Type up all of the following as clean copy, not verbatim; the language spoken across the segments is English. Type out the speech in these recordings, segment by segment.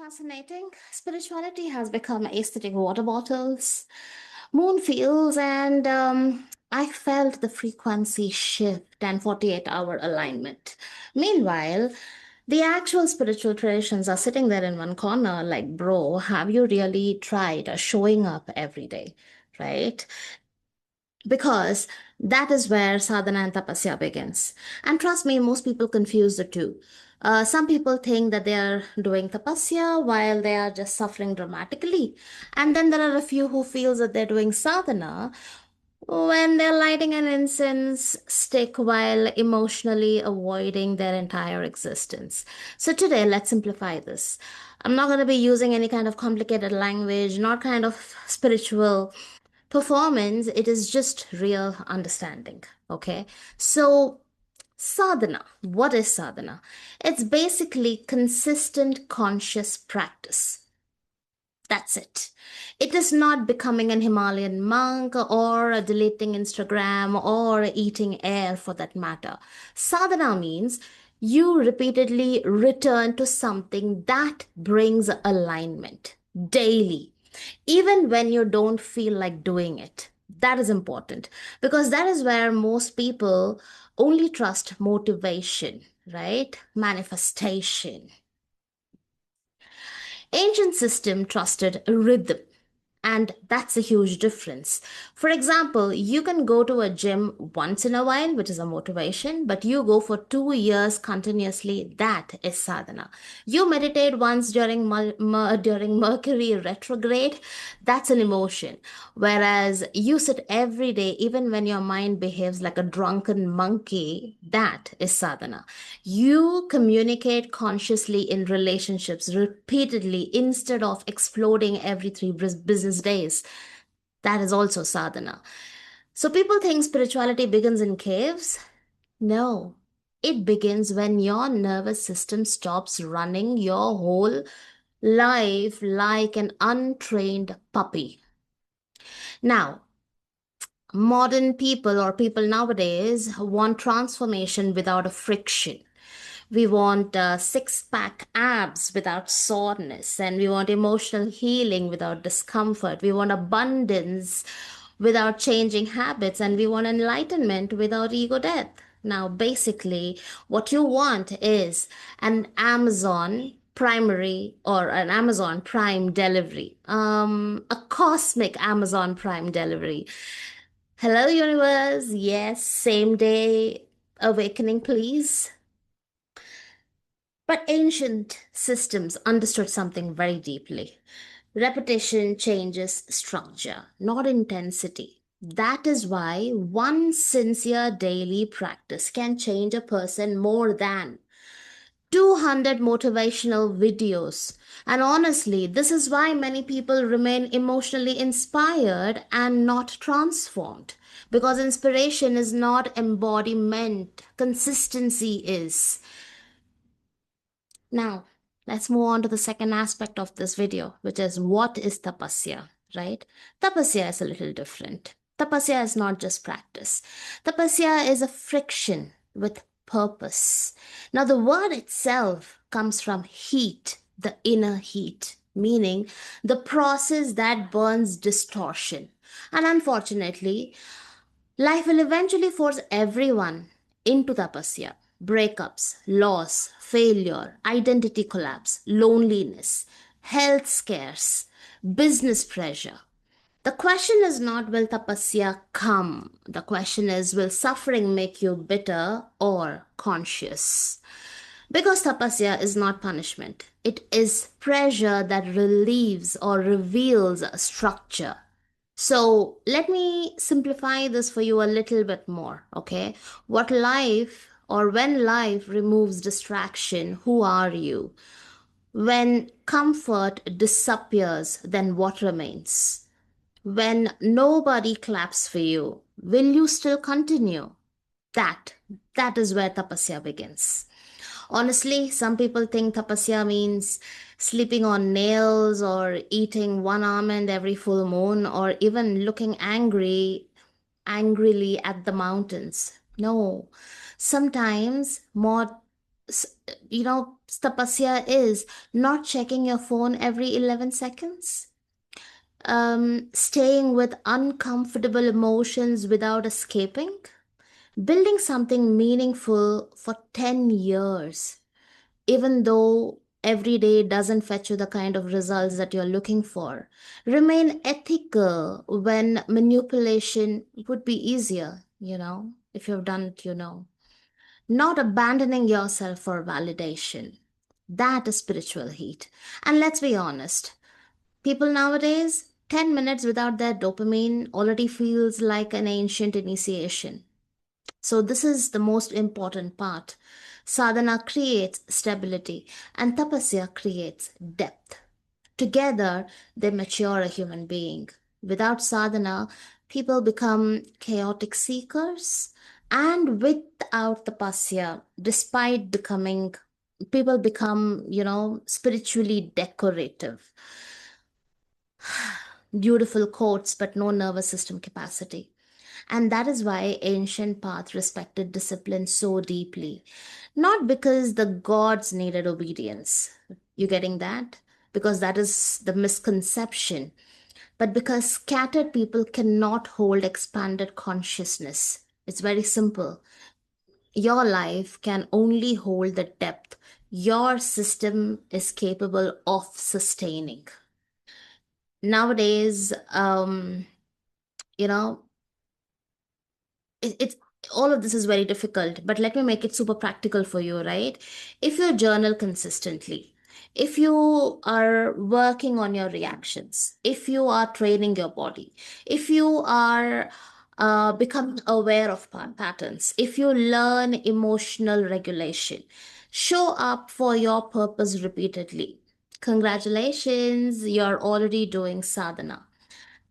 fascinating? Spirituality has become aesthetic water bottles, moon fields, and I felt the frequency shift and 48-hour alignment. Meanwhile, the actual spiritual traditions are sitting there in one corner, like, bro, have you really tried showing up every day? Right? Because that is where sadhana and tapasya begins. And trust me, most people confuse the two. Some people think that they are doing tapasya while they are just suffering dramatically, and then there are a few who feels that they're doing sadhana when they're lighting an incense stick while emotionally avoiding their entire existence. So today, let's simplify this. I'm not going to be using any kind of complicated language, not kind of spiritual performance. It is just real understanding. Okay. So sadhana, what is sadhana? It's basically consistent conscious practice. That's it. It is not becoming an Himalayan monk or deleting Instagram or eating air for that matter. Sadhana means you repeatedly return to something that brings alignment daily, even when you don't feel like doing it. That is important because that is where most people only trust motivation, right? Manifestation. Ancient system trusted rhythm, and that's a huge difference. For example, you can go to a gym once in a while, which is a motivation, but you go for 2 years continuously, that is sadhana. You meditate once during Mercury retrograde, that's an emotion. Whereas you sit every day, even when your mind behaves like a drunken monkey, that is sadhana. You communicate consciously in relationships repeatedly instead of exploding every three business days. That is also sadhana. So people think spirituality begins in caves. No, it begins when your nervous system stops running your whole life like an untrained puppy. Now, modern people or people nowadays want transformation without a friction. We want six pack abs without soreness, and we want emotional healing without discomfort. We want abundance without changing habits, and we want enlightenment without ego death. Now, basically, what you want is an Amazon primary or an Amazon Prime delivery, a cosmic Amazon Prime delivery. Hello, universe. Yes, same day awakening, please. But ancient systems understood something very deeply. Repetition changes structure, not intensity. That is why one sincere daily practice can change a person more than 200 motivational videos. And honestly, this is why many people remain emotionally inspired and not transformed. Because inspiration is not embodiment, consistency is. Now, let's move on to the second aspect of this video, which is what is tapasya, right? Tapasya is a little different. Tapasya is not just practice. Tapasya is a friction with purpose. Now, the word itself comes from heat, the inner heat, meaning the process that burns distortion. And unfortunately, life will eventually force everyone into tapasya. Breakups, loss, failure, identity collapse, loneliness, health scares, business pressure. The question is not will tapasya come? The question is will suffering make you bitter or conscious? Because tapasya is not punishment, it is pressure that relieves or reveals a structure. So let me simplify this for you a little bit more, okay? What life or when life removes distraction, who are you? When comfort disappears, then what remains? When nobody claps for you, will you still continue? That, that is where tapasya begins. Honestly, some people think tapasya means sleeping on nails or eating one almond every full moon or even looking angrily at the mountains. No, sometimes more. S- Tapasya is not checking your phone every 11 seconds, staying with uncomfortable emotions without escaping, building something meaningful for 10 years, even though every day doesn't fetch you the kind of results that you're looking for. Remain ethical when manipulation would be easier, if you've done it, not abandoning yourself for validation. That is spiritual heat. And let's be honest, people nowadays, 10 minutes without their dopamine already feels like an ancient initiation. So, this is the most important part. Sadhana creates stability, and tapasya creates depth. Together, they mature a human being. Without sadhana, people become chaotic seekers, and without tapasya, despite becoming, people become, spiritually decorative. Beautiful quotes, but no nervous system capacity. And that is why ancient path respected discipline so deeply. Not because the gods needed obedience. You getting that? Because that is the misconception. But because scattered people cannot hold expanded consciousness. It's very simple. Your life can only hold the depth your system is capable of sustaining. Nowadays, you know, it's all of this is very difficult, but let me make it super practical for you, right? If you journal consistently, if you are working on your reactions, if you are training your body, if you are becoming aware of patterns, if you learn emotional regulation, show up for your purpose repeatedly. Congratulations, you're already doing sadhana.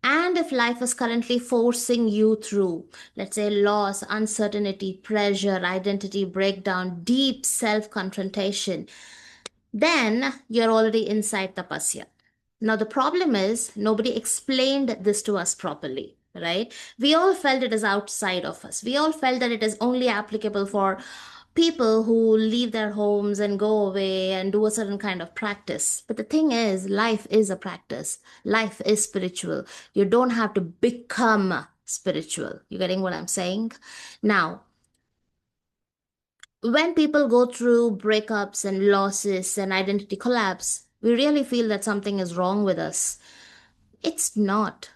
And if life is currently forcing you through, let's say, loss, uncertainty, pressure, identity breakdown, deep self confrontation, then you're already inside tapasya. Now, the problem is nobody explained this to us properly, right? We all felt it is outside of us. We all felt that it is only applicable for people who leave their homes and go away and do a certain kind of practice. But the thing is, life is a practice, life is spiritual. You don't have to become spiritual. You getting what I'm saying? Now, when people go through breakups and losses and identity collapse, we really feel that something is wrong with us. It's not.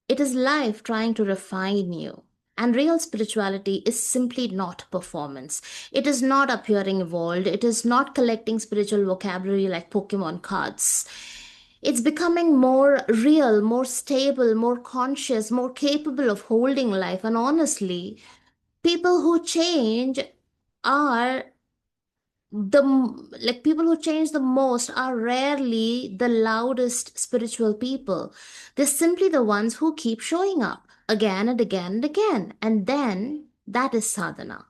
It is life trying to refine you. And real spirituality is simply not performance. It is not appearing evolved. It is not collecting spiritual vocabulary like Pokemon cards. It's becoming more real, more stable, more conscious, more capable of holding life. And honestly, people who change are the like people who change the most are rarely the loudest spiritual people. They're simply the ones who keep showing up again and again and again. And then that is sadhana.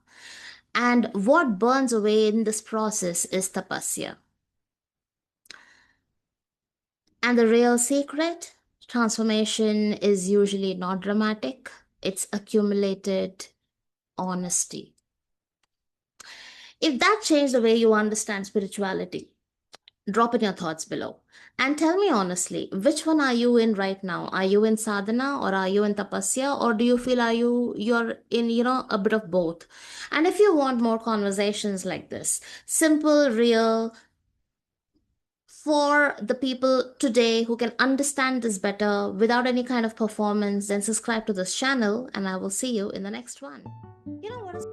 And what burns away in this process is tapasya. And the real secret transformation is usually not dramatic, it's accumulated honesty. If that changed the way you understand spirituality, drop in your thoughts below. And tell me honestly, which one are you in right now? Are you in sadhana or are you in tapasya, or do you feel you're in, a bit of both? And if you want more conversations like this, simple, real, for the people today who can understand this better without any kind of performance, then subscribe to this channel and I will see you in the next one. You know what is